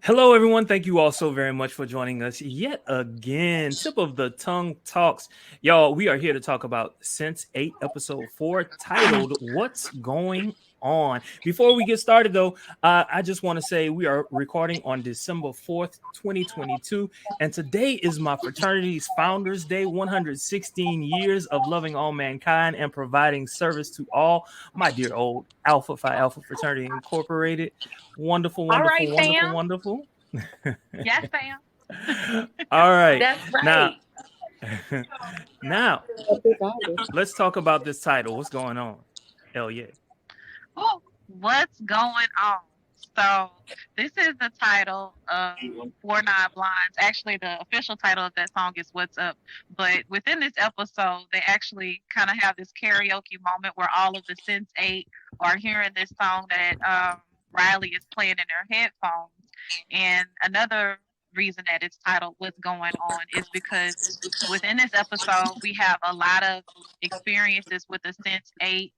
Hello, everyone. Thank you all so very much for joining us yet again. Tip of the tongue talks. Y'all, we are here to talk about Sense8 episode 4 titled What's Going On. Before we get started, though, I just want to say we are recording on December 4th, 2022. And today is my fraternity's Founders Day, 116 years of loving all mankind and providing service to all. My dear old Alpha Phi Alpha Fraternity Incorporated. Wonderful, All wonderful, right, wonderful, fam. wonderful. Yes, fam. All right. That's Now, right. now let's talk about this title. What's going on? Hell yeah. Oh, what's going on? So, this is the title of Four Nine Blinds. Actually, the official title of that song is What's Up. But within this episode, they actually kind of have this karaoke moment where all of the Sense8 are hearing this song that Riley is playing in their headphones. And another reason that it's titled What's Going On is because within this episode, we have a lot of experiences with the Sense8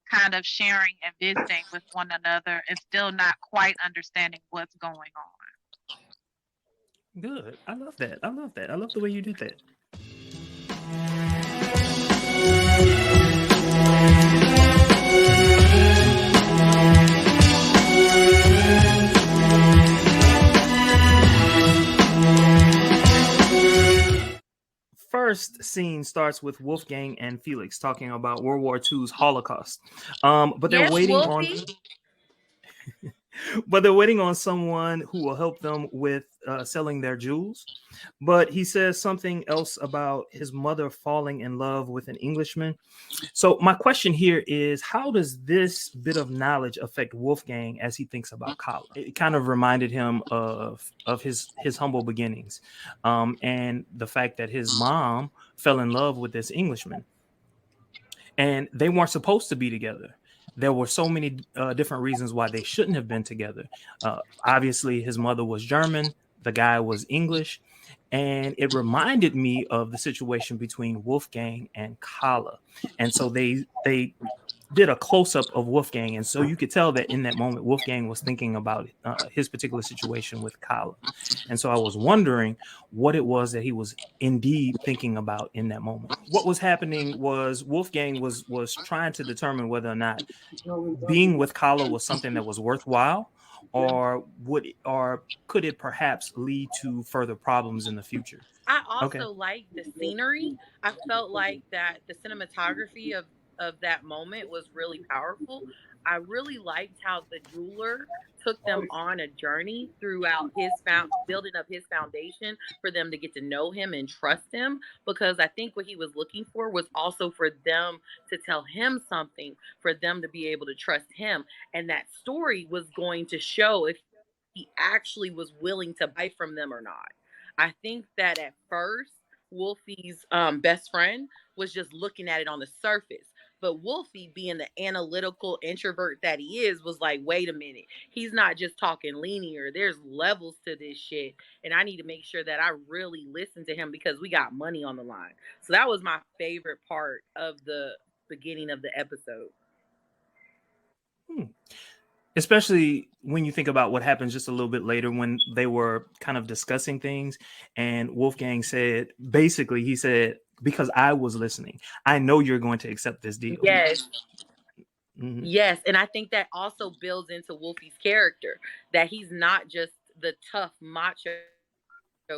kind of sharing and visiting with one another and still not quite understanding what's going on. Good. I love that. I love that. I love the way you did that. First scene starts with Wolfgang and Felix talking about World War II's Holocaust. But they're Yes, waiting on Wolfie. but they're waiting on someone who will help them with selling their jewels. But he says something else about his mother falling in love with an Englishman. So my question here is, how does this bit of knowledge affect Wolfgang as he thinks about Kala? It kind of reminded him of his humble beginnings, and the fact that his mom fell in love with this Englishman, and they weren't supposed to be together. There were so many different reasons why they shouldn't have been together. Obviously, his mother was German, the guy was English, and it reminded me of the situation between Wolfgang and Kala. And so they did a close up of Wolfgang, and so you could tell that in that moment, Wolfgang was thinking about his particular situation with Kala. And so I was wondering what it was that he was indeed thinking about in that moment. What was happening was Wolfgang was trying to determine whether or not being with Kala was something that was worthwhile, or could it perhaps lead to further problems in the future. I Okay. also like the scenery. I felt like that the cinematography of that moment was really powerful. I really liked how the jeweler took them on a journey throughout building up his foundation for them to get to know him and trust him, because I think what he was looking for was also for them to tell him something, for them to be able to trust him, and that story was going to show if he actually was willing to buy from them or not. I think that at first, Wolfie's best friend was just looking at it on the surface. But Wolfie, being the analytical introvert that he is, was like, wait a minute. He's not just talking linear. There's levels to this shit. And I need to make sure that I really listen to him because we got money on the line. So that was my favorite part of the beginning of the episode. Hmm. Especially when you think about what happens just a little bit later when they were kind of discussing things, and Wolfgang said, basically he said, because I was listening, I know you're going to accept this deal. Yes. Mhm. Yes, and I think that also builds into Wolfie's character, that he's not just the tough macho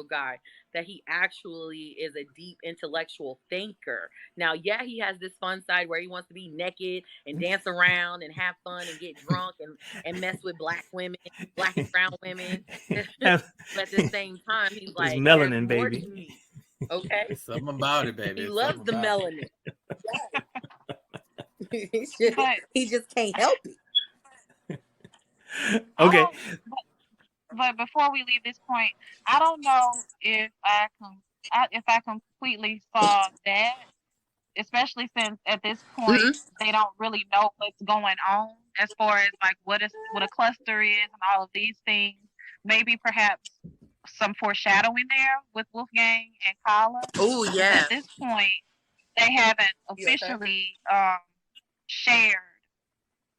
guy, that he actually is a deep intellectual thinker. Now, yeah, he has this fun side where he wants to be naked and dance around and have fun and get drunk and mess with black women, black and brown women. Have But at the same time, he's this like, there's melanin, more baby. to me. Okay? It's something about it, baby. He It's loves something the about it. melanin. But He just can't help it. I Okay. don't. But before we leave this point, I don't know if I completely saw that, especially since at this point Mhm. they don't really know what's going on as far as like what a cluster is and all of these things. Maybe perhaps some foreshadowing there with Wolfgang and Kala, Oh, because at yeah. this point, they haven't You okay? officially shared.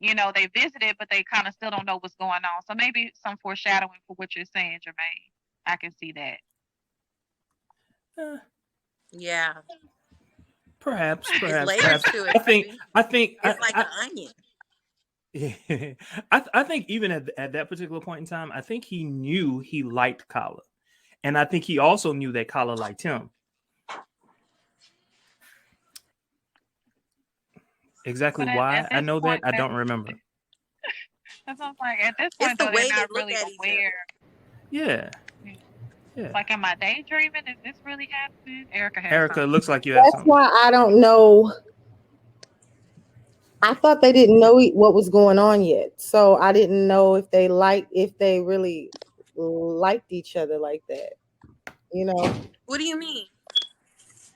they visited, but they kind of still don't know what's going on. So maybe some foreshadowing for what you're saying, Jermaine. I can see that. Uh, Yeah, perhaps, it's perhaps, layers perhaps. to it, I think, baby. I think, It's like an onion. I think even at that particular point in time, I think he knew he liked Kala, and I think he also knew that Kala liked him. Exactly But at why I this know that point, I don't remember. that's what I'm like. At this It's point, the though, they're way they not look really at each aware. other. Yeah, You know, yeah. like, am I daydreaming? Is this really happening? Erica has Erica, something. looks like you have That's something. why I don't know. I thought they didn't know what was going on yet, so I didn't know if they really liked each other like that. You know, What do you mean?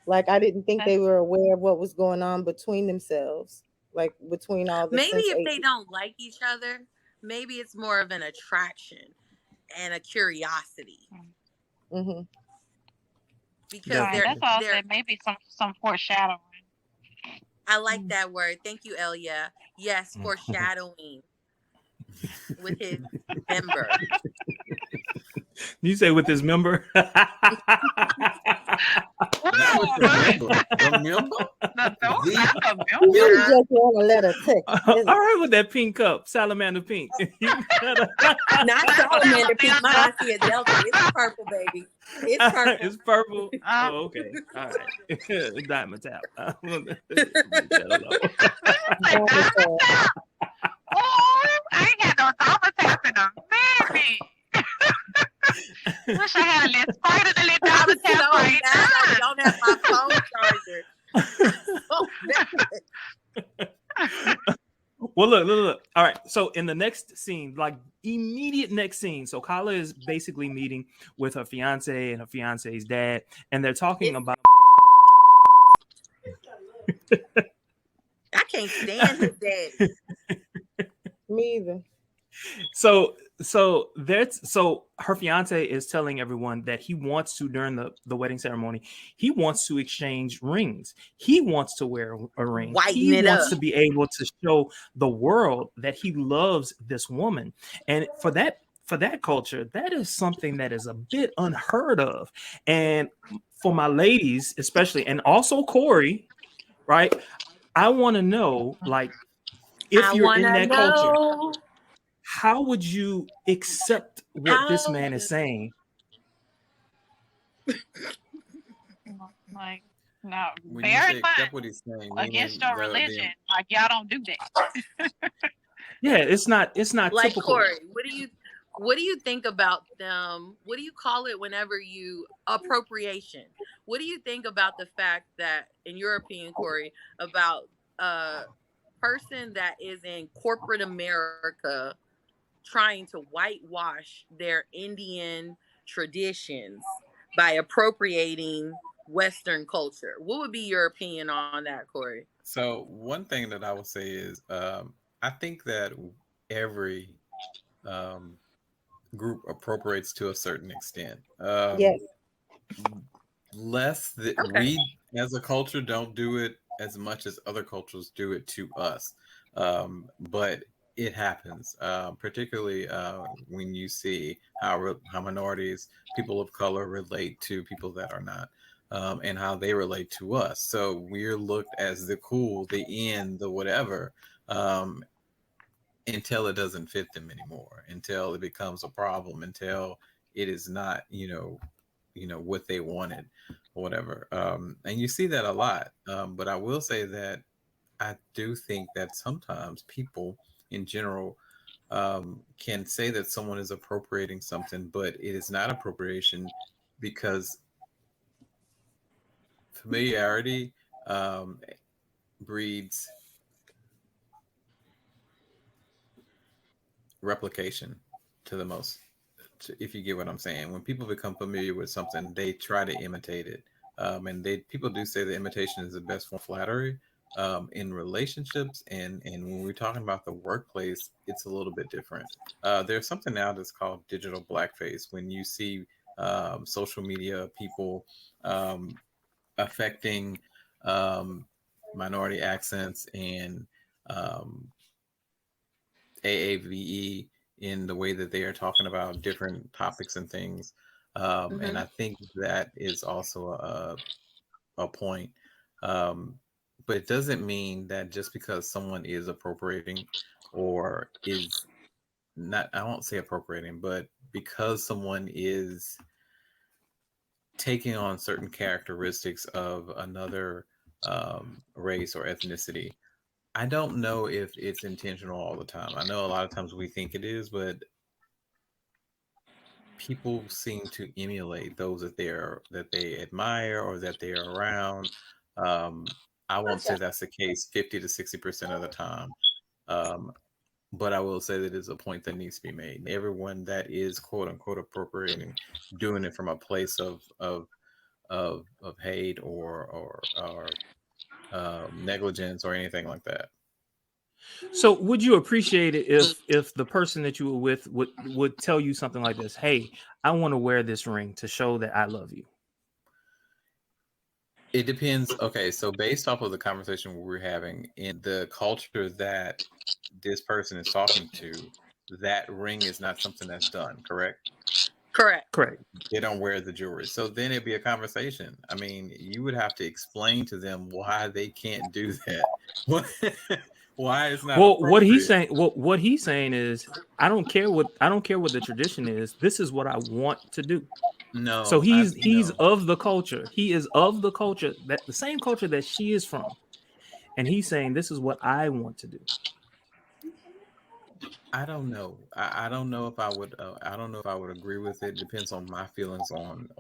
like I didn't think That's they were aware of what was going on between themselves, like between all the Maybe Sense if 8. they don't like each other, maybe it's more of an attraction and a curiosity Mm-hmm. because right. they're That's Definitely. all I they're. said. Maybe some foreshadowing. I like that word. Thank you, Elia. Yes, foreshadowing with his member. You say with his member? Not with the member. The member? Not The the You really member. just want to let her take, All isn't it? right, with that pink cup, salamander pink. You gotta- Not salamander pink. My auntie is Delta. It's purple, baby. It's purple. It's purple. Uh, Oh, okay. All right. Diamond tap. Leave that Say Diamond diamond tap. tap. Oh, I ain't had no diamond tap in a minute. Wish I had a little spider to let I'm diamond so tap right mad I now. don't have my phone charger. So mad. Well, look. All right. So in the next scene, like immediate next scene, so Kala is basically meeting with her fiance and her fiance's dad, and they're talking about. I can't stand his daddy. Me either. So her fiance is telling everyone that he wants to, during the wedding ceremony, he wants to exchange rings. He wants to wear a ring. Whiten He it wants up. to be able to show the world that he loves this woman. And for that culture, that is something that is a bit unheard of. And for my ladies, especially, and also Corey, right? I want to know, like, if I you're in wanna that culture, know how would you accept what this how. man is saying? Like, now, when you bear in say mind, accept what he's saying, against meaning your the religion, like y'all don't do that. Yeah, it's not Like typical. Corey, what do you think about them? What do you call it whenever you appropriation? What do you think about the fact that, in your opinion, Corey, about a person that is in corporate America trying to whitewash their Indian traditions by appropriating Western culture? What would be your opinion on that, Corey? So one thing that I will say is, I think that every um, group appropriates to a certain extent. Yes. Less that Okay. we as a culture don't do it as much as other cultures do it to us, but it happens, particularly when you see how minorities, people of color, relate to people that are not. And how they relate to us. So we're looked as the cool, the in, the whatever, um, until it doesn't fit them anymore, until it becomes a problem, until it is not, what they wanted or whatever. And you see that a lot. But I will say that I do think that sometimes people in general can say that someone is appropriating something, but it is not appropriation because familiarity breeds replication to the most. If you get what I'm saying, when people become familiar with something, they try to imitate it. And people do say that imitation is the best form of flattery in relationships, and when we're talking about the workplace, it's a little bit different. There's something now that's called digital blackface. When you see social media people um, affecting um, minority accents and um, AAVE in the way that they are talking about different topics and things. And I think that is also a point. Um, but it doesn't mean that just because someone is appropriating or is not, I won't say appropriating, but because someone is taking on certain characteristics of another race or ethnicity, I don't know if it's intentional all the time. I know a lot of times we think it is, but people seem to emulate those that they admire or that they are around. Um, I won't say that's the case 50 to 60% of the time, um, but I will say that it's a point that needs to be made. Everyone that is quote unquote appropriating, doing it from a place of hate or negligence or anything like that. So would you appreciate it if the person that you were with would tell you something like this? Hey, I want to wear this ring to show that I love you. It depends. Okay, so based off of the conversation we were having in the culture that this person is talking to, that ring is not something that's done, correct? Correct. Correct. They don't wear the jewelry. So then it'd be a conversation. I mean, you would have to explain to them why they can't do that. Why it's not Well, appropriate. what he's saying is, I don't care what the tradition is. This is what I want to do. So No, he's of the culture. He is of the culture, that the same culture that she is from, and he's saying this is what I want to do. I don't know. I don't know if I would. I don't know if I would agree with it. Depends on my feelings on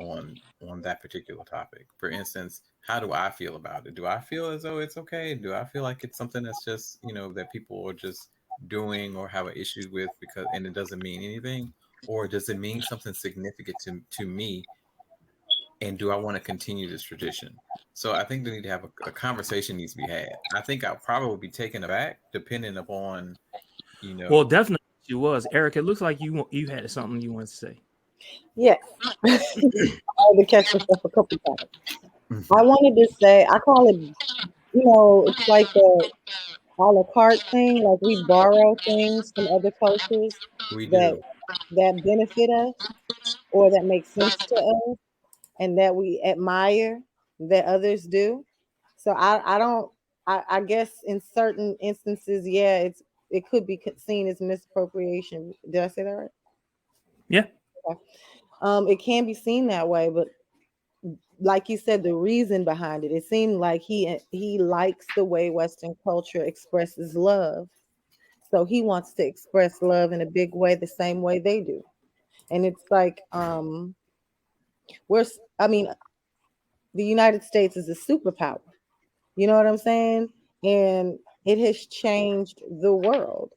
that particular topic. For instance, how do I feel about it? Do I feel as though it's okay? Do I feel like it's something that's just that people are just doing or have an issue with because and it doesn't mean anything, or does it mean something significant to me? And do I want to continue this tradition? So I think they need to have a conversation needs to be had. I think I'll probably be taken aback depending upon you Well, know definitely she was. Eric, it looks like you had something you wanted to say. Yes. I had to catch myself a couple times. I wanted to say, I call it, it's like a la carte thing. Like we borrow things from other cultures we that do. benefit us or that make sense to us and that we admire that others do. So I don't I guess in certain instances, yeah, it could be seen as misappropriation. Did I say that right? Yeah. Okay. It can be seen that way, but like you said, the reason behind it seemed like he likes the way Western culture expresses love. So he wants to express love in a big way, the same way they do. And it's like, I mean, the United States is a superpower. You know what I'm saying? And it has changed the world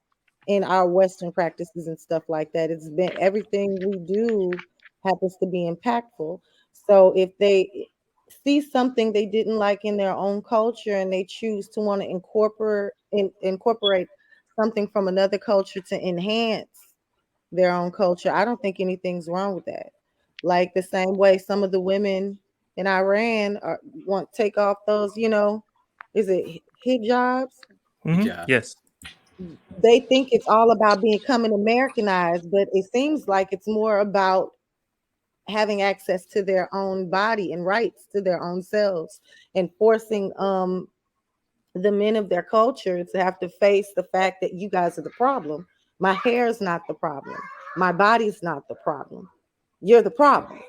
in our Western practices and stuff like that. It's been everything we do happens to be impactful. So if they see something they didn't like in their own culture and they choose to want to incorporate something from another culture to enhance their own culture, I don't think anything's wrong with that. Like the same way some of the women in Iran want to take off those, is it hijabs? Yeah. Yes. They think it's all about becoming Americanized, but it seems like it's more about having access to their own body and rights to their own selves and forcing the men of their culture to have to face the fact that you guys are the problem. My hair is not the problem. My body's not the problem. You're the problem,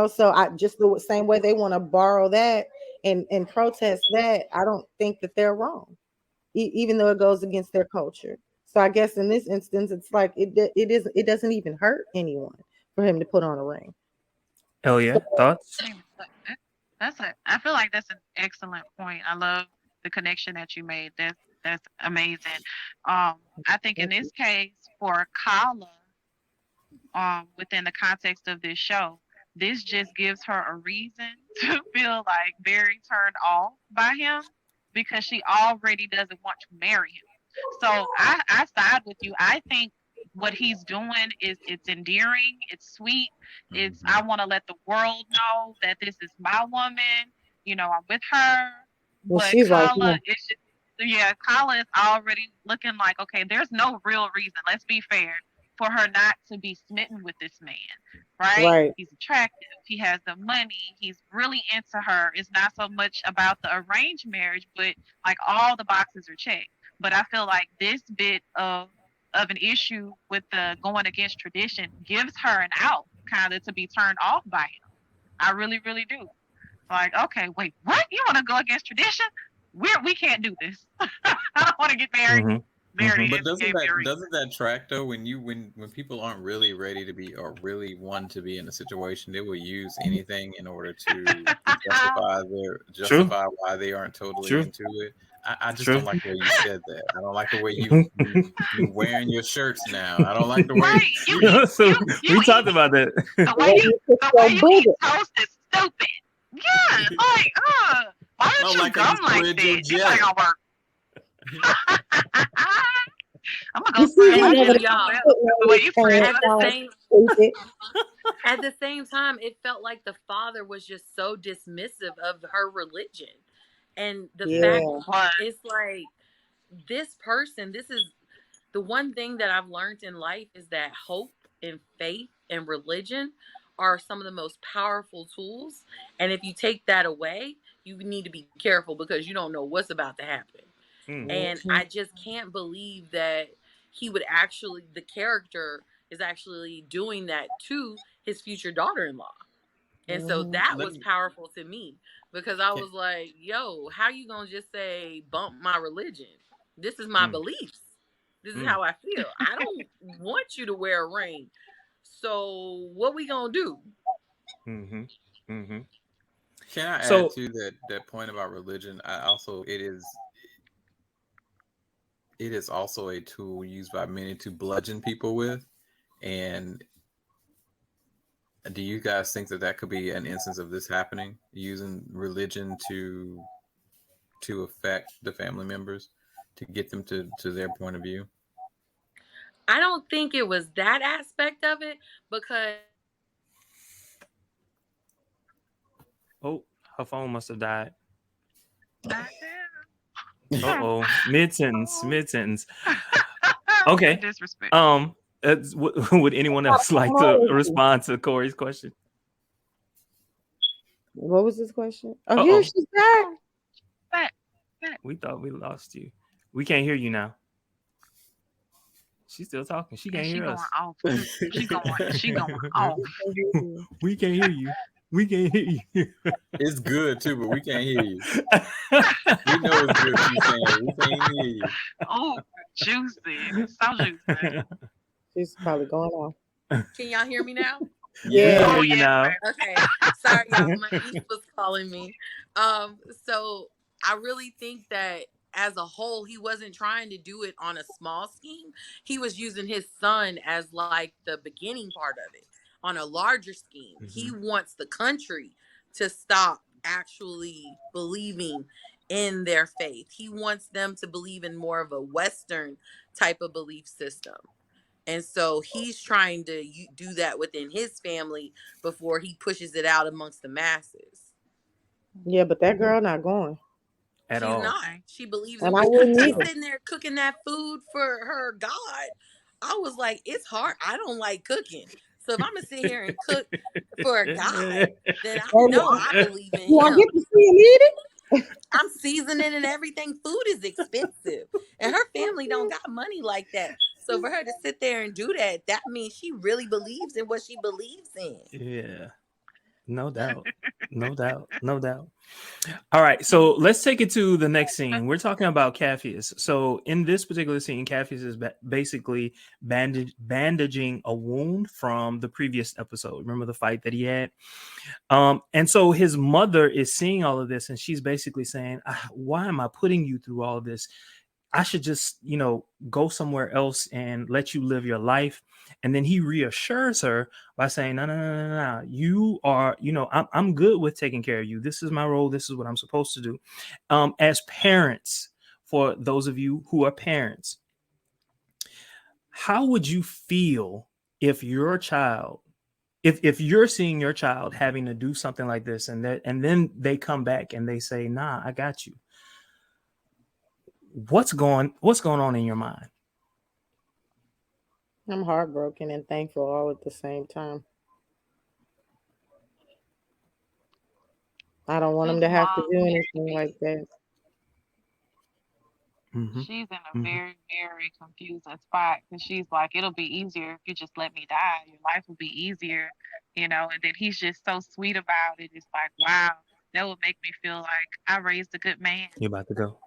So I just the same way they want to borrow that and protest that. I don't think that they're wrong, even though it goes against their culture. So I guess in this instance, it's like it doesn't even hurt anyone for him to put on a ring. Hell yeah. Thoughts? I feel like that's an excellent point. I love the connection that you made. That's amazing. I think in this case for Kala, within the context of this show, this just gives her a reason to feel like very turned off by him because she already doesn't want to marry him. So I side with you. I think what he's doing is it's endearing, it's sweet, it's I want to let the world know that this is my woman. I'm with her. And But she's like, Kala no. is just yeah, Colin's already looking like, okay, there's no real reason, let's be fair, for her not to be smitten with this man, right? Right. He's attractive, he has the money, he's really into her. It's not so much about the arranged marriage, but like all the boxes are checked. But I feel like this bit of an issue with the going against tradition gives her an out kind of to be turned off by him. I really, really do. Like, okay, wait, what? You want to go against tradition? We can't do this. I don't want to get married. Mhm. Married But is get married. doesn't that track though? When people aren't really ready to be or really want to be in a situation, they will use anything in order to justify why they aren't totally True. into it. I just True. don't like the way you said that. I don't like the way you wearing your shirts now. I don't like the way Right, you eat, So you we talked eat, about that. the way Where you you put the way your you eat booty. toast is stupid. Yeah, it's like, why I don't don't you like how gum you like spread your that? This ain't jelly. gonna work. I'm gonna You go see spread And my him over then jelly there y'all, somewhere else. putting The on way his you spread pants it. at the all same stupid. at the same time, it felt like the father was just so dismissive of her religion. And the fact Yeah. What? it's like this person, this is the one thing that I've learned in life is that hope and faith and religion are some of the most powerful tools. And if you take that away, you need to be careful because you don't know what's about to happen. Mm. And I just can't believe that he would actually, the character is actually doing that to his future daughter-in-law. And so Mhm. that Let was me powerful to me because I can, was like, yo, how you gonna just say bump my religion? This is my Mm. beliefs. This is Mm. how I feel. I don't want you to wear a ring. So what we gonna do? Mhm. Mhm. can I add So to that point about religion? I also it is also a tool used by many to bludgeon people with. And do you guys think that that could be an instance of this happening, using religion to affect the family members, to get them to their point of view? I don't think it was that aspect of it because oh, her phone must have died. Goddamn. Uh-oh. Mid sentence. Mid sentence. The Okay. disrespect. Would anyone else like to respond to Corey's question? What was his question? Oh, here Uh-oh. she's back. Back. We thought we lost you. We can't hear you now. She's still talking. She And can't she hear going us. off too. She going off. We can't hear you. We can't hear you. It's good too, but we can't hear you. We know it's good. She's saying we can't hear you. Oh, juicy. So juicy. She's probably going off. can y'all hear me now? We can Yeah. hear Oh you yes, now. man. Okay. Sorry, y'all. My niece was calling me. So I really think that as a whole, he wasn't trying to do it on a small scheme. He was using his son as like the beginning part of it. On a larger scheme, he wants the country to stop actually believing in their faith. He wants them to believe in more of a Western type of belief system. And so he's trying to do that within his family before he pushes it out amongst the masses. Yeah, but that girl not going. At She's all. not. She believes in And I what wouldn't she's either. sitting there cooking that food for her God. I was like, it's hard. I don't like cooking. So if I'm gonna sit here and cook for a God, then I And know I believe in you won't him. get to see him eat it. I'm seasoning and everything. Food is expensive. And her family don't got money like that. So for her to sit there and do that, that means she really believes in what she believes in. Yeah. No doubt. No doubt. No doubt. All right. So let's take it to the next scene. We're talking about Capheus. So in this particular scene, Capheus is basically bandaging a wound from the previous episode. Remember the fight that he had? And so his mother is seeing all of this, and she's basically saying, why am I putting you through all of this? I should just, go somewhere else and let you live your life. And then he reassures her by saying, no. You are, I'm good with taking care of you. This is my role. This is what I'm supposed to do. As parents, for those of you who are parents, how would you feel if your child, if you're seeing your child having to do something like this, and then they come back and they say, nah, I got you? what's going on in your mind? I'm heartbroken and thankful all at the same time. I don't want His him to have to mom do needs to anything be. like that. Mm-hmm. She's in a Mm-hmm. very, very confusing spot because she's like, it'll be easier if you just let me die. Your life will be easier, you know. And then he's just so sweet about it. It's like, wow, that would make me feel like I raised a good man. You about to go?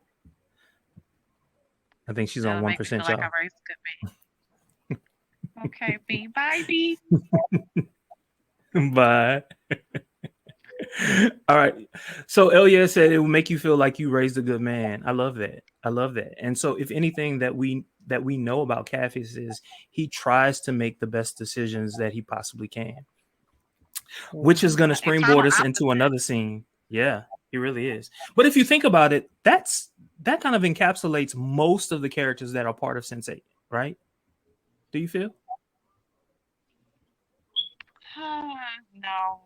I think she's That on would make me feel 1%, like I y'all. raised a good man. Okay, B, bye, B. Bye. All right. So Elia said it will make you feel like you raised a good man. I love that. I love that. And so if anything that we know about Capheus is he tries to make the best decisions that he possibly can, which is going to springboard Eternal us into opposite. another scene. Yeah, he really is. But if you think about it, that kind of encapsulates most of the characters that are part of Sense8, right? Do you feel? No.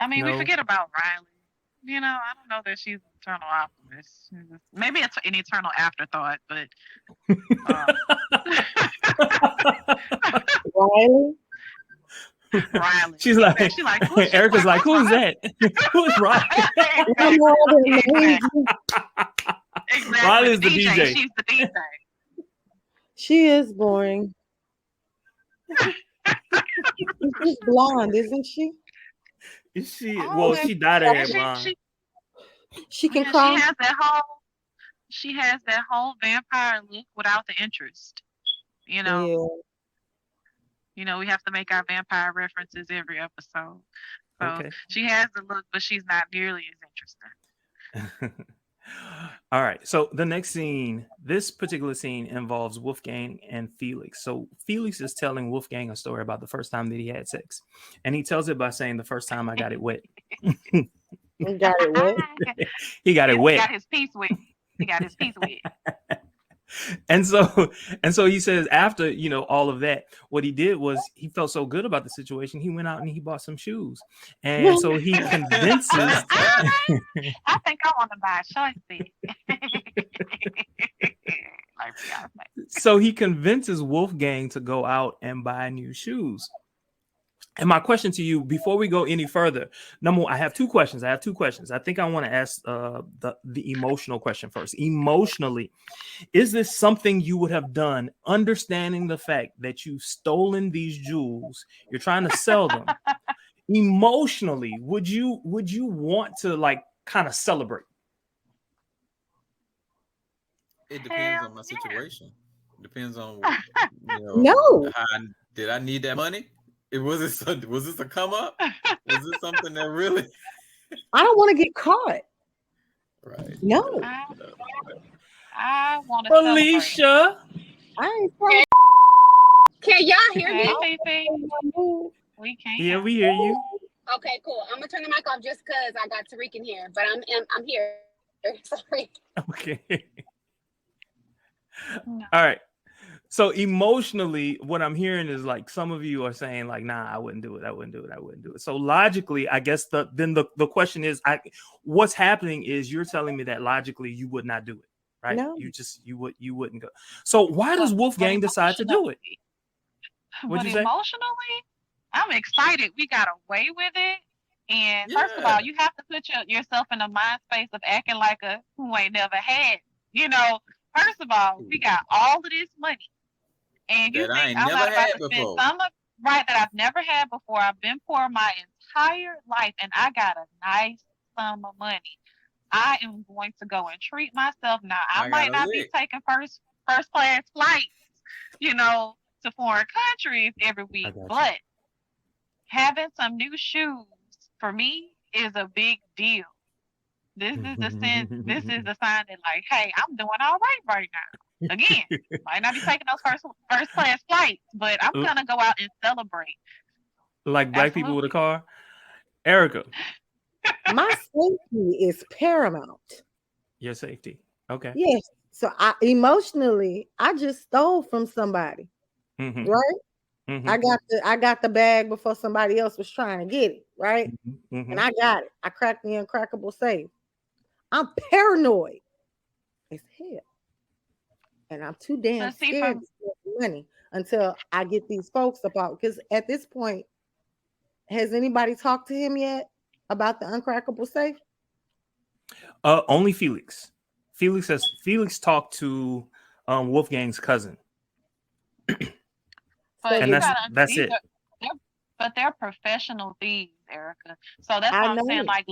I mean, we No. forget about Riley. You know, I don't know that she's an eternal optimist. Maybe it's an eternal afterthought, but Riley? Riley. She's like, She like, who's she? Erica's like, who's Riley? that? Who's Riley? Exactly. Exactly. Riley's the DJ. DJ. She's the DJ. She is boring. She's blonde, isn't she? Is she? Oh, Well, she dyed her hair she, blonde. She can yeah, cry. she has that whole vampire look without the interest. You know, Yeah. we have to make our vampire references every episode. So Okay. she has the look, but she's not nearly as interesting. All right. So the next scene, this particular scene involves Wolfgang and Felix. So Felix is telling Wolfgang a story about the first time that he had sex. And he tells it by saying the first time I got it wet. You got it wet. He got it He wet. got his piece wet. He got his piece wet. And so he says after all of that, what he did was he felt so good about the situation, he went out and he bought some shoes, and so he convinces I think I want to buy a short set. Like Beyonce. so he convinces Wolfgang to go out and buy new shoes. And my question to you, before we go any further, number one, I have two questions. I think I want to ask the emotional question first. Emotionally, is this something you would have done, understanding the fact that you've stolen these jewels, you're trying to sell them? Emotionally, would you want to like kind of celebrate? It depends on my Yeah. situation. It depends on No. did I need that money? Was this a come up? Was this something that really? I don't want to get caught. Right. No. I want to celebrate. Alicia, I ain't trying. Can y'all hear Hey, me? Fifi. We can't. yeah, we hear you. Okay, cool. I'm gonna turn the mic off just because I got Tariq in here, but I'm here. Sorry. Okay. No. All right. So emotionally, what I'm hearing is like some of you are saying like, nah, I wouldn't do it. So logically, I guess the question is, what's happening is you're telling me that logically you would not do it, right? No. You wouldn't go. So why does Wolfgang decide to do it? What'd you say? Emotionally, I'm excited. We got away with it. And first of all, you have to put yourself in a mind space of acting like a who ain't never had. First of all, we got all of this money. And you That I think ain't I'm never not about had to spend before. right, that I've never had before. I've been poor my entire life, and I got a nice sum of money. I am going to go and treat myself. Now, I might not be taking first class flights, to foreign countries every week, but having some new shoes for me is a big deal. This is the sign that, like, hey, I'm doing all right now. Again, might not be taking those first class flights, but I'm gonna go out and celebrate. Like black people with a car. Erica. My safety is paramount. Your safety. Okay. Yes. So emotionally, I just stole from somebody. Mm-hmm. Right? Mm-hmm. I got the bag before somebody else was trying to get it, right? Mm-hmm. And I got it. I cracked the uncrackable safe. I'm paranoid as hell. and I'm too damn But see, scared to spend money until I get these folks about. Because at this point, has anybody talked to him yet about the uncrackable safe? Only Felix. Felix talked to Wolfgang's cousin, but and you that's gotta, that's it. they're professional thieves, Erica. So that's I what I'm know saying. it. Like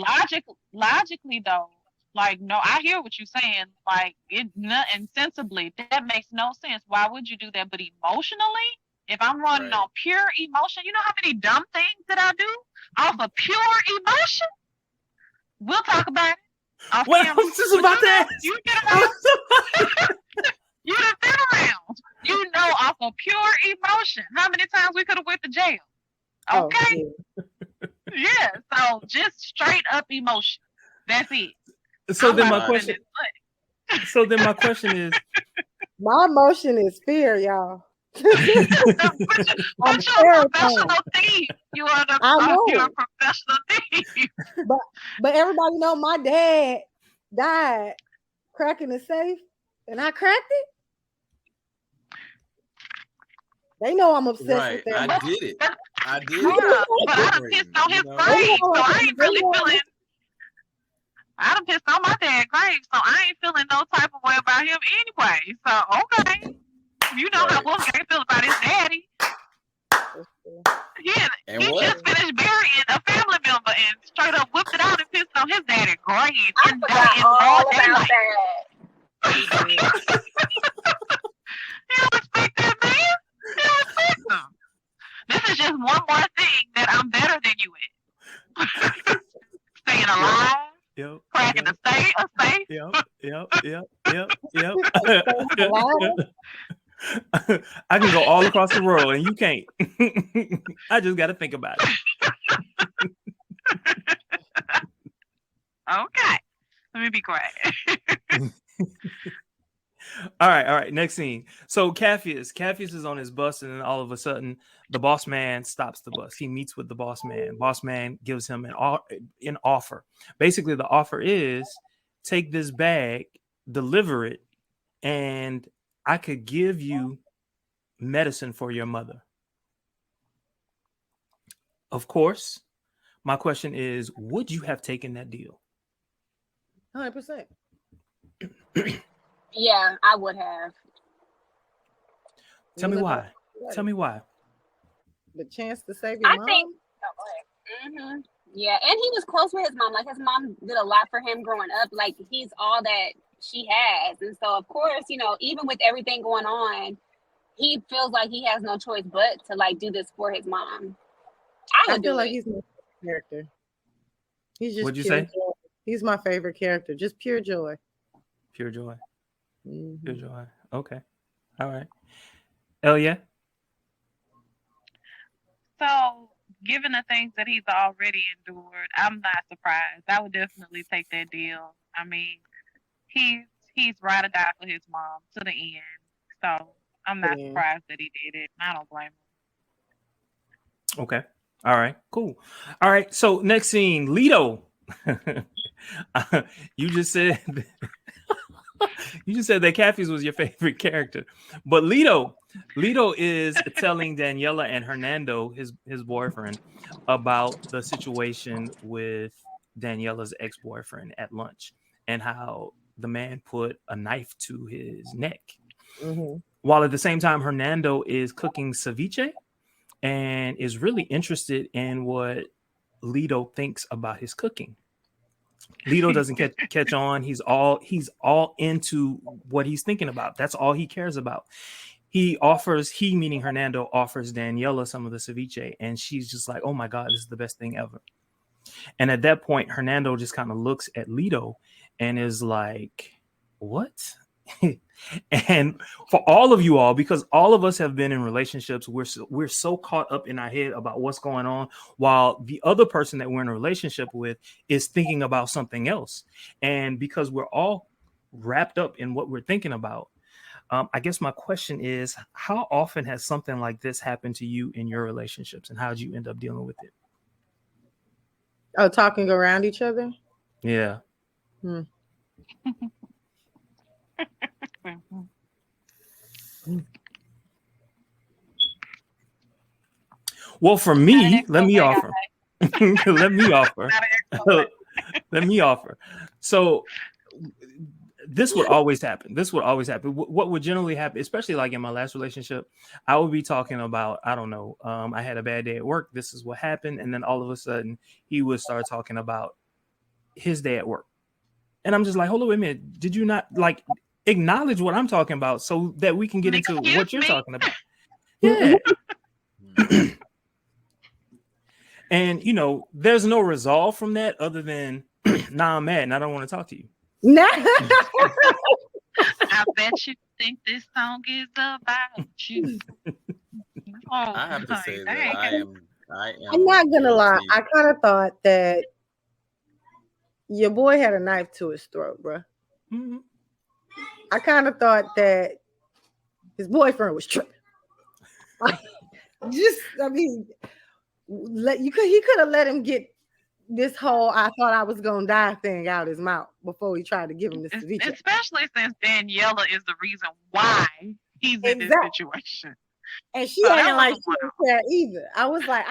logically though, like no, I hear what you're saying. Like it, and sensibly, that makes no sense. Why would you do that? But emotionally, if I'm running Right. on pure emotion, you know how many dumb things that I do off of pure emotion. We'll talk about it off Well, I camera. was just But about to ask. you get around. You done been around. You know, off of pure emotion. How many times we could have went to jail? Oh, Okay. yeah. Yeah. So just straight up emotion. That's it. So I'm then about my to question. spend this money. So then my question is. My emotion is fear, y'all. But you're I'm a terrified. professional thief. You're a know. professional thief. But everybody know my dad died cracking the safe, and I cracked it. They know I'm obsessed Right. with that. I did it. I did Yeah, it. but I done pissed on his You know? grave, so I ain't They really know feeling. I done pissed on my dad's grave, so I ain't feeling no type of way about him anyway. So okay, you know how Right. Wolfgang feel about his daddy. Yeah, And he what? just finished burying a family member and straight up whipped it out and pissed on his daddy's grave I in forgot broad all about daylight. that. You don't respect that man? You don't respect him. This is just one more thing that I'm better than you at. Staying alive, Yep. cracking Yep. a safe. Yep. I can go all across the world and you can't. I just got to think about it. Okay. Let me be quiet. All right. Next scene. So Capheus is on his bus, and then all of a sudden, the boss man stops the bus. He meets with the boss man. Boss man gives him an offer. Basically, the offer is take this bag, deliver it, and I could give you medicine for your mother. Of course, my question is, would you have taken that deal? 100%. Yeah, I would have. Tell me why. Tell me why. The chance to save your mom? Think. Oh, mm-hmm. Yeah, and he was close with his mom. Like his mom did a lot for him growing up. Like he's all that she has, and so of course, you know, even with everything going on, he feels like he has no choice but to like do this for his mom. I feel like he's my character. He's just. What'd you say? Joy. He's my favorite character. Just pure joy. Pure joy. Mm-hmm. Pure joy. Okay. All right. Yeah. So, given the things that he's already endured, I'm not surprised. I would definitely take that deal. I mean, he's ride or die for his mom to the end. So I'm not surprised that he did it. I don't blame him. Okay. All right. Cool. All right. So next scene, Lito. You just said that Capheus was your favorite character, but Lito is telling Daniella and Hernando, his boyfriend, about the situation with Daniella's ex-boyfriend at lunch and how the man put a knife to his neck. Mm-hmm. While at the same time, Hernando is cooking ceviche and is really interested in what Lito thinks about his cooking. Lito doesn't catch on. He's all into what he's thinking about. That's all he cares about. He meaning Hernando, offers Daniella some of the ceviche, and she's just like, oh my God, this is the best thing ever. And at that point, Hernando just kind of looks at Lito and is like, what? And for all of you all, because all of us have been in relationships, we're so caught up in our head about what's going on, while the other person that we're in a relationship with is thinking about something else. And because we're all wrapped up in what we're thinking about, I guess my question is, how often has something like this happened to you in your relationships, and how did you end up dealing with it? Oh, talking around each other? Yeah. Well, for me, let me offer. Let me offer. Let me offer. So this would always happen. This would always happen. What would generally happen, especially like in my last relationship, I would be talking about, I don't know, I had a bad day at work. This is what happened. And then all of a sudden he would start talking about his day at work. And I'm just like, hold on, wait a minute. Did you not like acknowledge what I'm talking about so that we can get into what you're talking about? Yeah. And, you know, there's no resolve from that other than, nah, I'm mad and I don't want to talk to you. No. I bet you think this song is about you. I have to say that I am. I'm not gonna lie. I kind of thought that your boy had a knife to his throat, bro. Mm-hmm. I kind of thought that his boyfriend was tripping. He could have let him get this whole "I thought I was gonna die" thing out his mouth before he tried to give him this ceviche. Especially since Daniella is the reason why he's in this situation. And she ain't like she didn't care either. I was like,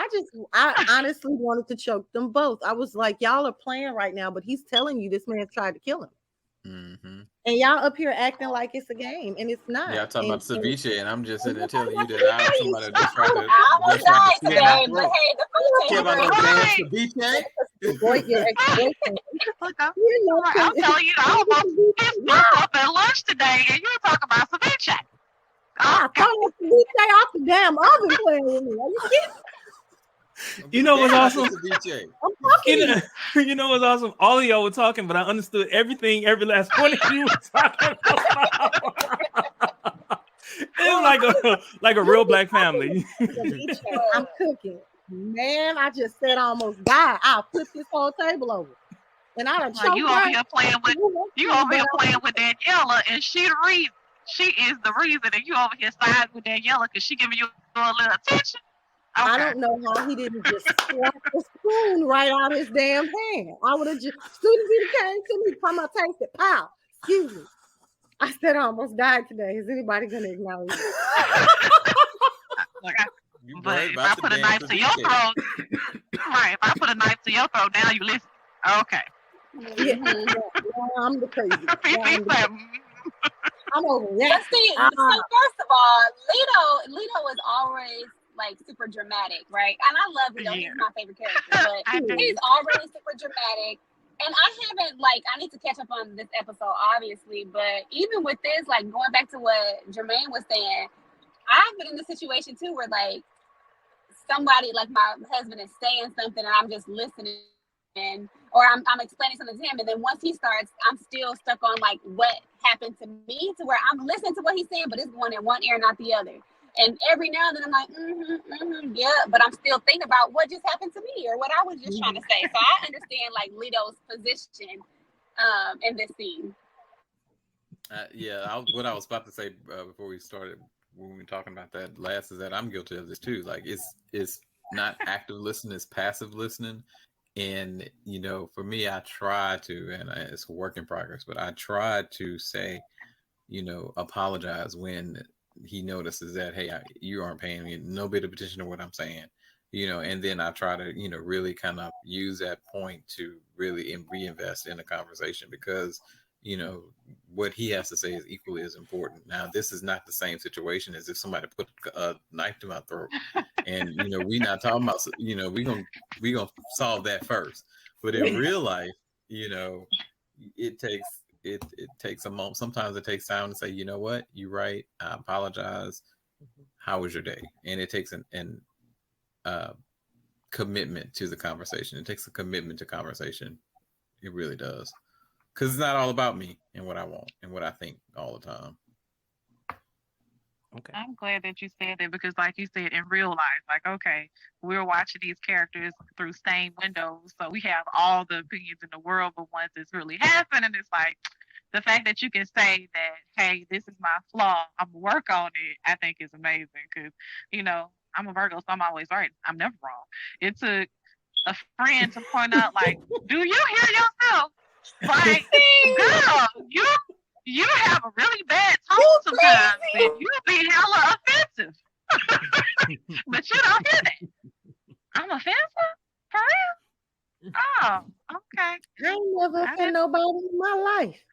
I honestly wanted to choke them both. I was like, y'all are playing right now, but he's telling you this man tried to kill him. Mm-hmm. And y'all up here acting like it's a game, and it's not. Yeah, I'm talking about ceviche, and I'm just sitting there telling you that I'm somebody just tried to. I was nice today, but hey, the food tastes about no damn ceviche. I'm telling you, I almost pissed myself at lunch today, and you were talking about ceviche. I thought ceviche off the damn oven playing with me. Are you kidding? You know what's awesome? You know what's awesome? All of y'all were talking, but I understood everything, every last one of you were talking about. It was like a real black family. I'm cooking. Man, I just said I almost died. I'll flip this whole table over. And I don't you over here playing with Daniella, and she the reason. She is the reason, and you over here siding with Daniella because she giving you a little attention. Okay. I don't know how he didn't just slap the spoon right out his damn hand. I would have just, as soon as he came to me, come I taste it, pow. Excuse me. I said I almost died today. Is anybody going to acknowledge it? But if I put a knife to your throat, right? If I put a knife to your throat, now you listen. Okay. Yeah, I'm the crazy. I'm over. Yeah. See, so first of all, Lito is always like super dramatic, right? And I love Lito. He's my favorite character, but he's already super dramatic. And I need to catch up on this episode, obviously, but even with this, like going back to what Jermaine was saying, I've been in the situation too where like somebody, like my husband is saying something and I'm just listening, or I'm explaining something to him, and then once he starts, I'm still stuck on like what happened to me, to where I'm listening to what he's saying, but it's going in one ear, not the other. And every now and then I'm like, yeah, but I'm still thinking about what just happened to me or what I was just trying to say. So I understand like Lito's position in this scene. What I was about to say before we started, when we were talking about that last, is that I'm guilty of this too. Like it's not active listening, it's passive listening. And, you know, for me, I try to, and it's a work in progress, but I try to say, you know, apologize when he notices that, hey, you aren't paying me no bit of attention to what I'm saying, you know, and then I try to, you know, really kind of use that point to really reinvest in the conversation, because, you know, what he has to say is equally as important. Now, this is not the same situation as if somebody put a knife to my throat, and, you know, we're not talking about, you know, we're gonna solve that first. But in real life, you know, it takes a moment. Sometimes it takes time to say, you know what, you're right. I apologize. How was your day? And it takes an commitment to the conversation. It takes a commitment to conversation. It really does. Because it's not all about me and what I want and what I think all the time. Okay. I'm glad that you said that, because like you said, in real life, like, okay, we're watching these characters through stained windows, so we have all the opinions in the world, but once it's really happening, it's like the fact that you can say that, hey, this is my flaw, I'm gonna work on it, I think is amazing, because, you know, I'm a Virgo, so I'm always right. I'm never wrong. It took a friend to point out, like, do you hear yourself? Like, girl, you have a really bad tone You sometimes, crazy. and you be hella offensive. But you don't hear that. I'm offensive? For real? Oh, okay. I ain't never I offend didn't nobody in my life.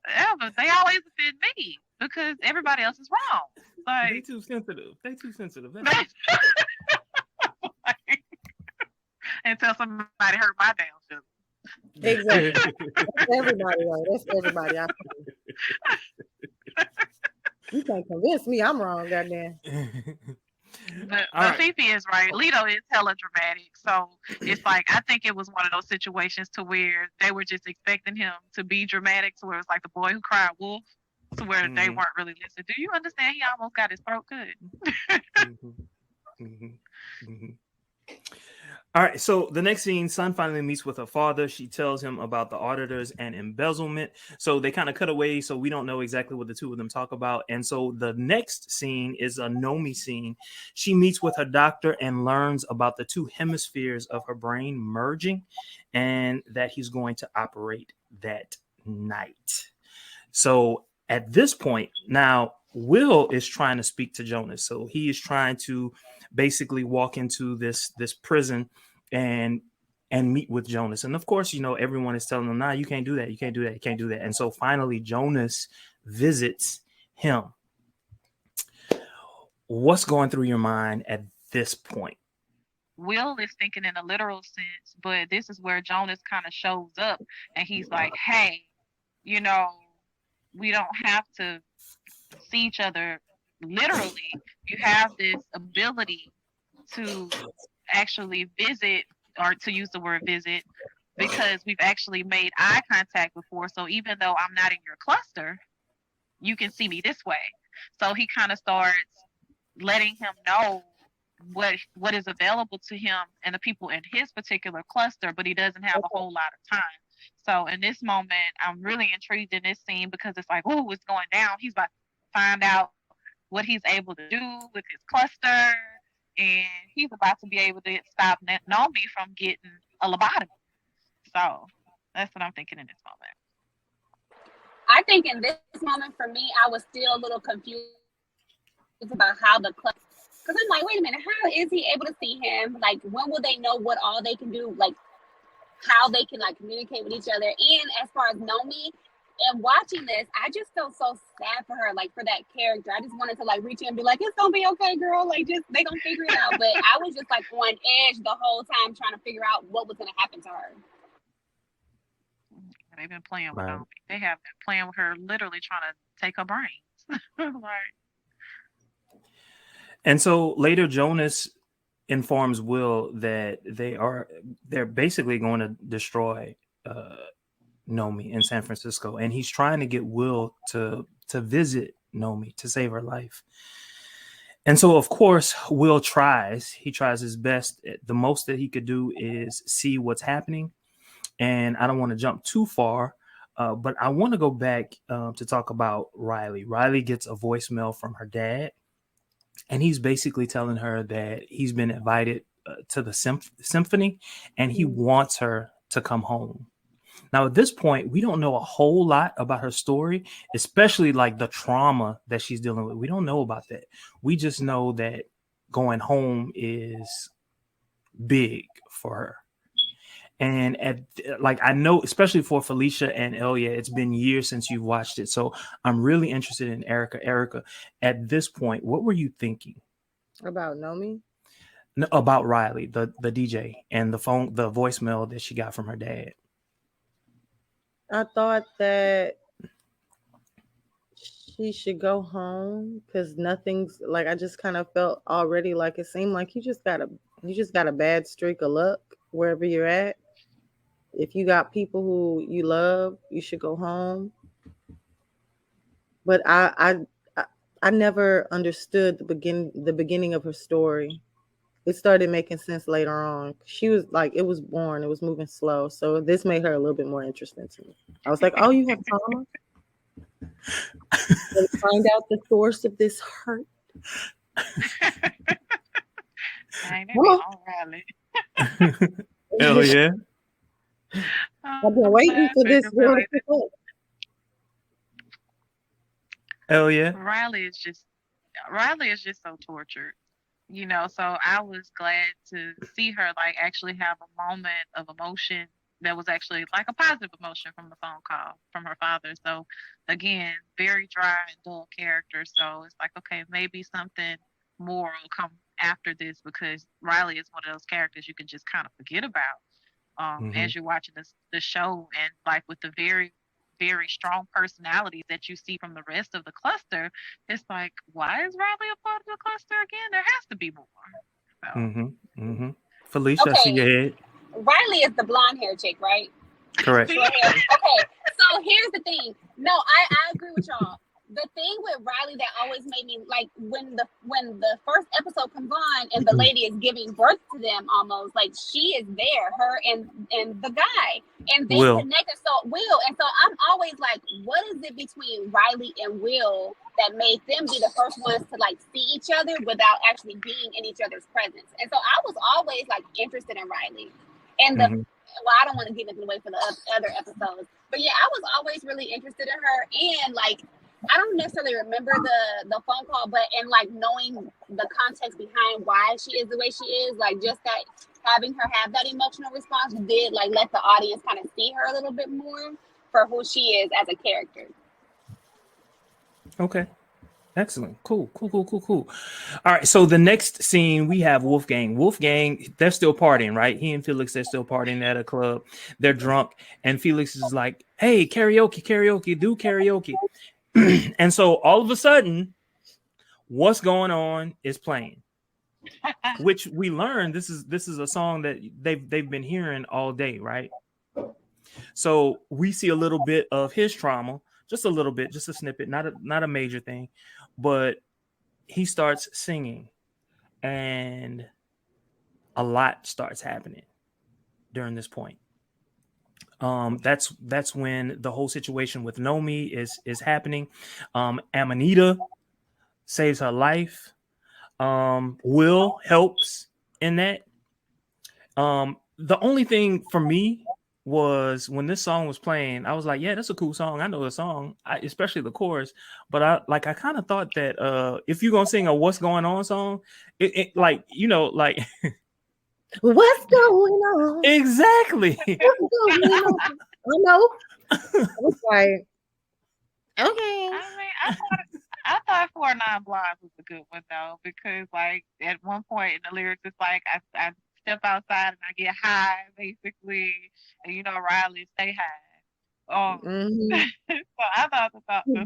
ever. They always offend me because everybody else is wrong. They Like, too sensitive. They too sensitive. until somebody hurt my damn feelings. Exactly. That's everybody, right? That's everybody. You can't convince me I'm wrong, goddamn. But All right. Fifi is right. Lito is hella dramatic. So it's like, I think it was one of those situations to where they were just expecting him to be dramatic, to where it's like the boy who cried wolf, to where they weren't really listening. Do you understand? He almost got his throat cut. All right, so the next scene, Son finally meets with her father. She tells him about the auditors and embezzlement. So they kind of cut away, so we don't know exactly what the two of them talk about. And so the next scene is a Nomi scene. She meets with her doctor and learns about the two hemispheres of her brain merging, and that he's going to operate that night. So at this point, now Will is trying to speak to Jonas. So he is trying to basically walk into this prison and meet with Jonas. And of course, you know, everyone is telling him, nah, you can't do that. You can't do that. You can't do that. And so finally Jonas visits him. What's going through your mind at this point? Will is thinking in a literal sense, but this is where Jonas kind of shows up and he's like, hey, you know, we don't have to see each other literally. You have this ability to actually visit, or to use the word visit, because we've actually made eye contact before. So even though I'm not in your cluster, you can see me this way. So he kind of starts letting him know what is available to him and the people in his particular cluster, but he doesn't have a whole lot of time. So in this moment, I'm really intrigued in this scene because it's like, oh, it's going down. He's about to find out what he's able to do with his cluster, and he's about to be able to stop Nomi from getting a lobotomy. So that's what I'm thinking in this moment. I think in this moment for me, I was still a little confused about how the cluster, because I'm like, wait a minute, how is he able to see him? Like, when will they know what all they can do? Like, how they can like communicate with each other? And as far as Nomi, and watching this, I just felt so sad for her, like for that character. I just wanted to like reach in and be like, it's gonna be okay, girl. Like, just they gonna figure it out. But I was just like on edge the whole time trying to figure out what was gonna happen to her. They've been playing with Nomi. They have been playing with her, literally trying to take her brains. Like. And so later Jonas informs Will that they're basically going to destroy Nomi in San Francisco, and he's trying to get Will to visit Nomi to save her life. And so of course Will tries his best. The most that he could do is see what's happening. And I don't want to jump too far, but I want to go back to talk about Riley. Riley gets a voicemail from her dad, and he's basically telling her that he's been invited to the symphony, and he wants her to come home. Now, at this point, we don't know a whole lot about her story, especially like the trauma that she's dealing with. We don't know about that. We just know that going home is big for her. And I know, especially for Felicia and Elia, it's been years since you've watched it. So I'm really interested in Erica. Erica, at this point, what were you thinking about Nomi? No, about Riley, the DJ, and the voicemail that she got from her dad? I thought that she should go home because nothing's like, I just kind of felt already like it seemed like you just got a bad streak of luck wherever you're at. If you got people who you love, you should go home. But I never understood the beginning of her story. It started making sense later on. She was like, it was moving slow. So this made her a little bit more interesting to me. I was like, oh, you have trauma? Let's find out the source of this hurt. Hell yeah. I've been waiting for this. Hell yeah. Riley is just so tortured. So I was glad to see her like actually have a moment of emotion that was actually like a positive emotion from the phone call from her father. So again, very dry and dull character. So it's like, okay, maybe something more will come after this because Riley is one of those characters you can just kind of forget about Mhm. as you're watching the show, and like with the very very strong personalities that you see from the rest of the cluster, it's like, why is Riley a part of the cluster again? There has to be more. So Mhm. Mhm. Felicia, I see your Okay, head. Riley is the blonde hair chick, right? Correct. Short hair. Okay, so here's the thing. No, I agree with y'all. The thing with Riley that always made me like when the first episode comes on and the lady is giving birth to them, almost like she is there, her and the guy, and they Will. connected. So Will, and so I'm always like, what is it between Riley and Will that made them be the first ones to like see each other without actually being in each other's presence? And so I was always like interested in Riley, and the Mhm. well, I don't want to give anything away for the other episodes, but yeah, I was always really interested in her, and like I don't necessarily remember the phone call, but in like knowing the context behind why she is the way she is, like just that having her have that emotional response did like let the audience kind of see her a little bit more for who she is as a character. Okay. Excellent. Cool. Cool. Cool. Cool. Cool. All right. So the next scene we have Wolfgang. Wolfgang, they're still partying, right? He and Felix, they're still partying at a club. They're drunk, and Felix is like, "Hey, karaoke, karaoke, do karaoke." And so all of a sudden, what's going on is playing, which we learned this is a song that they've been hearing all day, right? So we see a little bit of his trauma, just a little bit, just a snippet, not a major thing, but he starts singing, and a lot starts happening during this point. That's when the whole situation with Nomi is happening. Ameneeta saves her life. Will helps in that. The only thing for me was when this song was playing, I was like, yeah, that's a cool song. I know the song, especially the chorus. But I kind of thought that if you're gonna sing a "What's Going On" song, it like like What's going on? exactly. What's going on? I know. I was like, okay. I mean, I thought Four Nine Blondes was a good one though, because like at one point in the lyrics it's like I step outside and I get high basically, and Riley stay high. Mm-hmm. So I thought the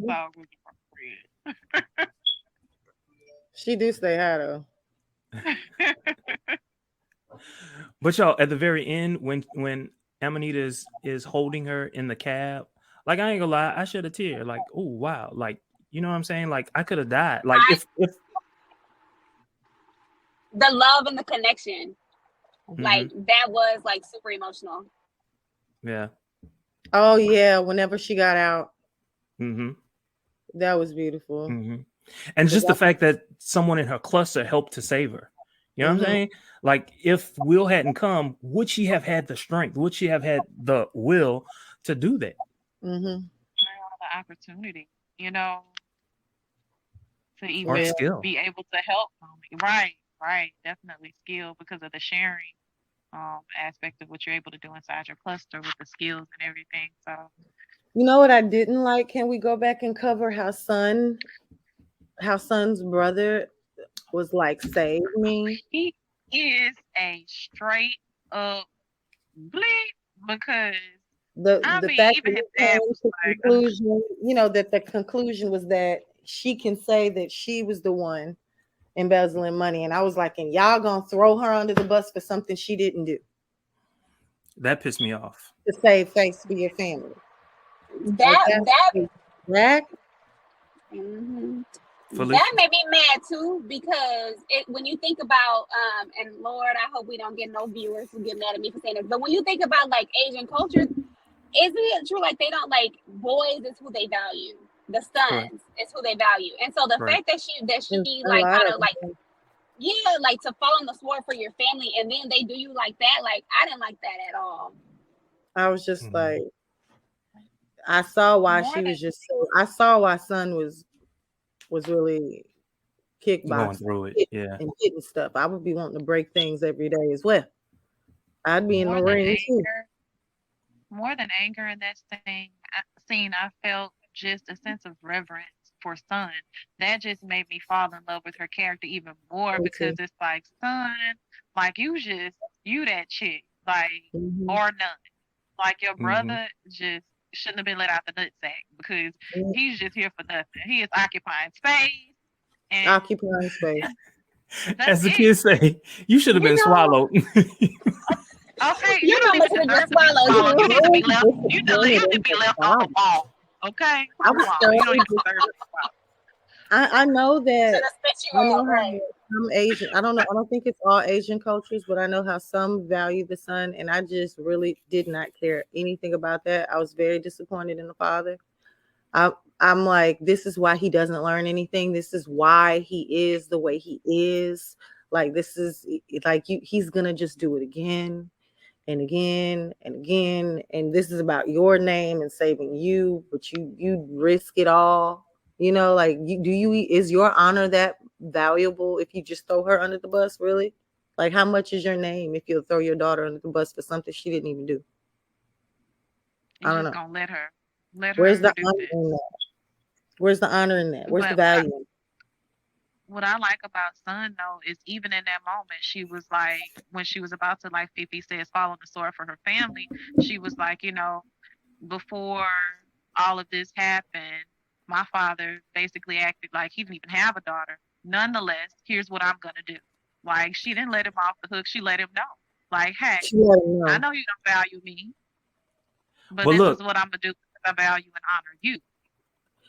song was appropriate. She do stay high though. But y'all, at the very end, when Amanita is holding her in the cab, like I ain't gonna lie, I shed a tear. Like, oh wow, like you know what I'm saying? Like I could have died. Like if The love and the connection, like mm-hmm, that was like super emotional. yeah, Oh yeah, whenever she got out, mm-hmm, that was beautiful. mm-hmm. And just the fact that someone in her cluster helped to save her. You know what I'm Mm-hmm. saying? Like if Will hadn't come, would she have had the strength? Would she have had the will to do that? Mm-hmm. The opportunity, you know, to Or even Yeah. skill? be able to help them. Right, right. Definitely skill because of the sharing aspect of what you're able to do inside your cluster with the skills and everything. So You know what I didn't like? Can we go back and cover how Son's brother was like, save me? he is a straight up bleep because I The mean, fact even that his he dad came was to like, conclusion, that the conclusion was that she can say that she was the one embezzling money. And I was like, and y'all gonna throw her under the bus for something she didn't do That pissed me off. to save face for your family. Like That that that's black. mhm. That Felicia. made me mad too because when you think about and Lord, I hope we don't get no viewers who get mad at me for saying this, but when you think about like Asian culture, isn't it true like they don't like boys is who they value, the Correct. sons is who they value, and so the Right. fact that she A like lot kind of of like them. yeah like to fall on the sword for your family and then they do you like that, like I didn't like that at all. I was just Mhm. like, I saw why more she than was just. I saw why Son was was really Going kickboxing through it. Yeah. and hitting stuff. I would be wanting to break things every day as well. I'd be in the More than ring too. anger, more than anger in that scene, I felt just a sense of reverence for Sun. That just made me fall in love with her character even more Me because too. it's like, Sun, like you that chick, like, Mhm. or none. Like your Mhm. brother just shouldn't have been let out the nutsack because Mhm. he's just here for nothing. He is occupying space and Occupying space. that's As the it. kids say, you should have You been know, swallowed. Okay, you your don't mama even should have deserve just to be swallowed swallowed. You you. need to be So left. You disappointed need to in be her left on the father. wall. Okay, I on the was wall. so You don't even dis- deserve to be swallowed. I know Should that have spit you I know out, how right? some Asian, I don't know, I don't think it's all Asian cultures, but I know how some value the son, and I just really did not care anything about that. I was very disappointed in the father. I, I'm like, this is why he doesn't learn anything. This is why he is the way he is. Like, this is like he's gonna just do it again and again and again. And this is about your name and saving you, but you risk it all. You know, like is your honor that valuable if you just throw her under the bus, really? Like, how much is your name if you'll throw your daughter under the bus for something she didn't even do? You I don't just know. gonna let Where's her the do honor this. in that? Where's the honor in that? Where's the But value? what I like about Sun though is even in that moment, she was like, when she was about to, like Fifi says, fall on the sword for her family, she was like, before all of this happened, my father basically acted like he didn't even have a daughter. Nonetheless, here's what I'm gonna do. Like she didn't let him off the hook. She let him know. Like, hey, She let him I know. know you don't value me, but But this is look, what I'm gonna do because I value and honor you.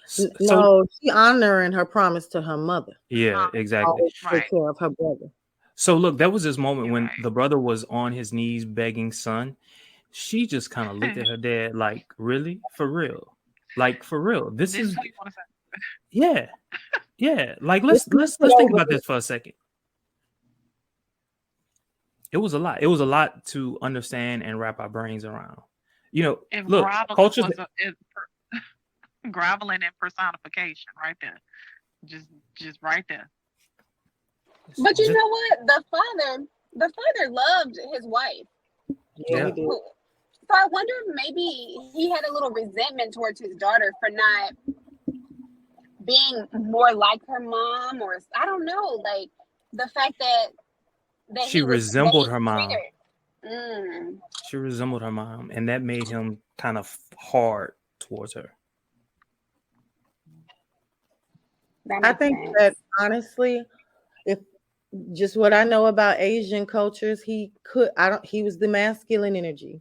so No, she honoring her promise to her mother. yeah, exactly. Always take Right. care of her brother. So look, there was this moment You're when right. the brother was on his knees begging Son. She just kind of looked at her dad like, really? For real? Like for real? This This is is what you want to say. yeah. Yeah. Like Just let's think about this for a second. It was a lot. It was a lot to understand and wrap our brains around. If Look, groveling cultures. was groveling and personification, right there, just right there. But you Just, know what? The father loved his wife. yeah, yeah. he did. So I wonder if maybe he had a little resentment towards his daughter for not being more like her mom, or I don't know, like the fact that She he was resembled her made mom. triggered. She resembled her mom, and that made him kind of hard towards her. That I makes think sense. that honestly, if just what I know about Asian cultures, he was the masculine energy.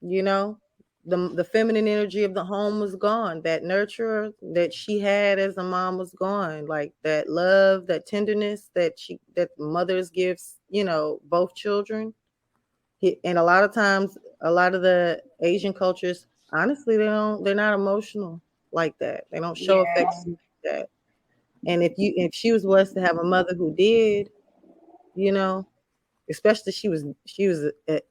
You know, the feminine energy of the home was gone. That nurture that she had as a mom was gone. Like that love, that tenderness that mothers gives, both children. And a lot of times, a lot of the Asian cultures, honestly, they're not emotional like that. They don't show Yeah. affection like that. And if she was blessed to have a mother who did, you know, especially she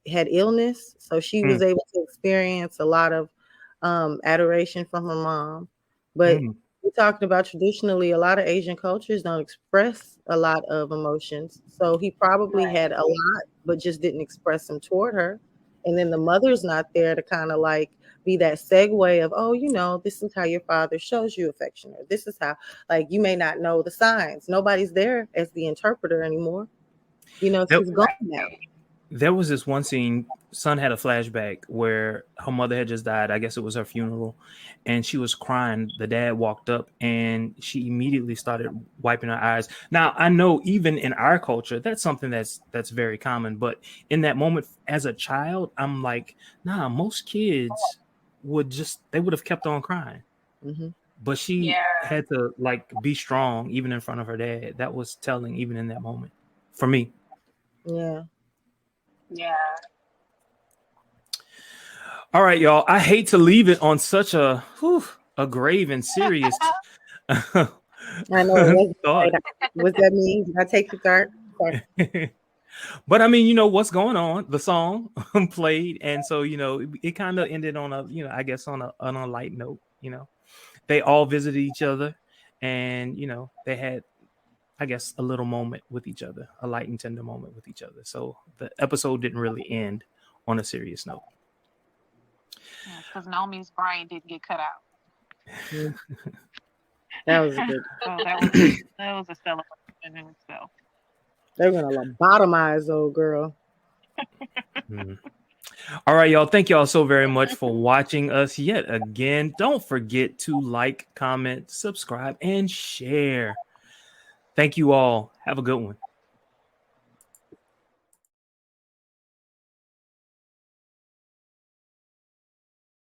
had illness, so she Mm, was able to experience a lot of adoration from her mom. But mm. we're talking about traditionally, a lot of Asian cultures don't express a lot of emotions. So he probably Right. had a lot, but just didn't express them toward her. And then the mother's not there to kind of like be that segue of, oh, this is how your father shows you affection, or this is how, like, you may not know the signs. Nobody's there as the interpreter anymore. There, She's gone now. there was this one scene. Son had a flashback where her mother had just died. I guess it was her funeral, and she was crying. The dad walked up, and she immediately started wiping her eyes. Now I know even in our culture, that's something that's very common. But in that moment, as a child, I'm like, nah. Most kids they would have kept on crying. Mm-hmm. But she Yeah. had to like be strong even in front of her dad. That was telling even in that moment for me. Yeah. Yeah. All right, y'all. I hate to leave it on such a grave and serious thought. I know it wasn't right. What's that mean? Did I take the start? Sorry. But I mean, what's going on. The song played, and so it kind of ended on a I guess on a light note. They all visited each other, and they had, I guess, a little moment with each other, a light and tender moment with each other. So the episode didn't really end on a serious note. Because Nomi's brain didn't get cut out. That was good. So that was a celebration in itself. They're gonna lobotomize old girl. All right, y'all. Thank y'all so very much for watching us yet again. Don't forget to like, comment, subscribe, and share. Thank you all. Have a good one.